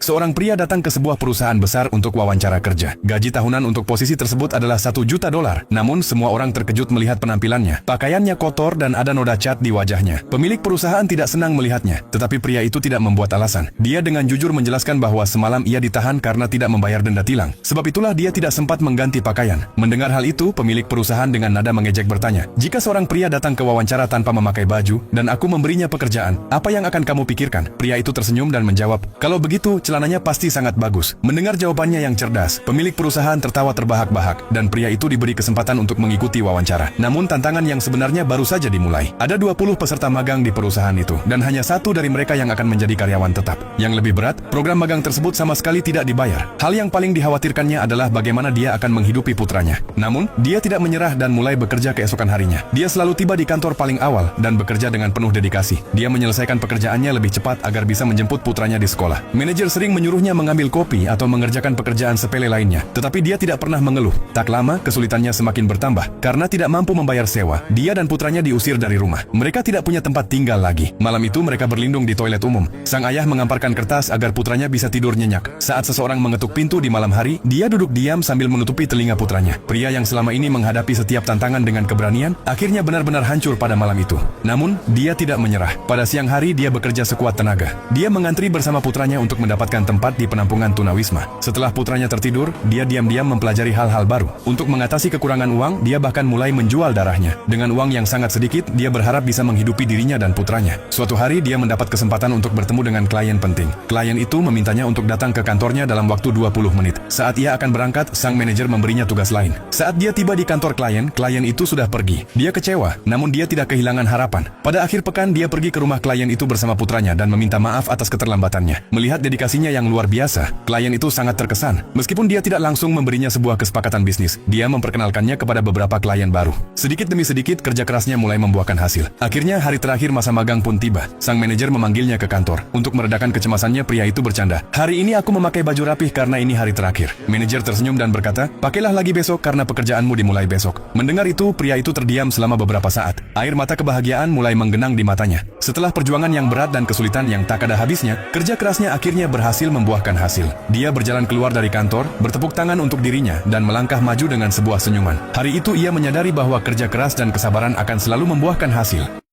Seorang pria datang ke sebuah perusahaan besar untuk wawancara kerja. Gaji tahunan untuk posisi tersebut adalah $1 juta. Namun semua orang terkejut melihat penampilannya. Pakaiannya kotor dan ada noda cat di wajahnya. Pemilik perusahaan tidak senang melihatnya, tetapi pria itu tidak membuat alasan. Dia dengan jujur menjelaskan bahwa semalam ia ditahan karena tidak membayar denda tilang. Sebab itulah dia tidak sempat mengganti pakaian. Mendengar hal itu, pemilik perusahaan dengan nada mengejek bertanya, "Jika seorang pria datang ke wawancara tanpa memakai baju, dan aku memberinya pekerjaan, apa yang akan kamu pikirkan?" Pria itu tersenyum dan menjawab, "Kalau begitu, celananya pasti sangat bagus." Mendengar jawabannya yang cerdas, pemilik perusahaan tertawa terbahak-bahak, dan pria itu diberi kesempatan untuk mengikuti wawancara. Namun tantangan yang sebenarnya baru saja dimulai. Ada 20 peserta magang di perusahaan itu, dan hanya satu dari mereka yang akan menjadi karyawan tetap. Yang lebih berat, program magang tersebut sama sekali tidak dibayar. Hal yang paling dikhawatirkannya adalah bagaimana dia akan menghidupi putranya. Namun, dia tidak menyerah dan mulai bekerja keesokan harinya. Dia selalu tiba di kantor paling awal dan bekerja dengan penuh dedikasi. Dia menyelesaikan pekerjaannya lebih cepat agar bisa menjemput putranya di sekolah. Manajer sering menyuruhnya mengambil kopi atau mengerjakan pekerjaan sepele lainnya, tetapi dia tidak pernah mengeluh. Tak lama, kesulitannya semakin bertambah. Karena tidak mampu membayar sewa, dia dan putranya diusir dari rumah. Mereka tidak punya tempat tinggal lagi. Malam itu mereka berlindung di toilet umum. Sang ayah mengamparkan kertas agar putranya bisa tidur nyenyak. Saat seseorang mengetuk pintu di malam hari, dia duduk diam sambil menutupi telinga putranya. Pria yang selama ini menghadapi setiap tantangan dengan keberanian, akhirnya benar-benar hancur pada malam itu. Namun, dia tidak menyerah. Pada siang hari, dia bekerja sekuat tenaga. Dia mengantri bersama putranya untuk mendapatkan tempat di penampungan tunawisma. Setelah putranya tertidur, dia diam-diam mempelajari hal-hal baru. Untuk mengatasi kekurangan uang, dia bahkan mulai menjual darahnya. Dengan uang yang sangat sedikit, dia berharap bisa menghidupi dirinya dan putranya. Suatu hari, dia mendapat kesempatan untuk bertemu dengan klien penting. Klien itu memintanya untuk datang ke kantornya dalam waktu 20 menit. Saat ia akan berangkat, sang manajer memberinya tugas lain. Saat dia tiba di kantor klien itu sudah pergi. Dia kecewa, namun dia tidak kehilangan harapan. Pada akhir pekan, dia pergi ke rumah klien itu bersama putranya dan meminta maaf atas keterlambatannya. Melihat dedikasinya yang luar biasa, klien itu sangat terkesan. Meskipun dia tidak langsung memberinya sebuah kesepakatan bisnis, dia memperkenalkannya kepada beberapa klien baru. Sedikit demi sedikit, kerja kerasnya mulai membuahkan hasil. Akhirnya, hari terakhir masa magang pun tiba. Sang manajer memanggilnya ke kantor. Untuk meredakan kecemasannya, pria itu bercanda, "Hari ini aku memakai baju rapih karena ini hari terakhir." Manajer tersenyum dan berkata, "Pakailah lagi besok karena pekerjaanmu dimulai besok." Mendengar itu, pria itu terdiam selama beberapa saat. Air mata kebahagiaan mulai menggenang di matanya. Setelah perjuangan yang berat dan kesulitan yang tak ada habisnya, kerja kerasnya akhirnya berhasil membuahkan hasil. Dia berjalan keluar dari kantor, bertepuk tangan untuk dirinya, dan melangkah maju dengan sebuah senyuman. Hari itu ia menyadari bahwa kerja keras dan kesabaran akan selalu membuahkan hasil.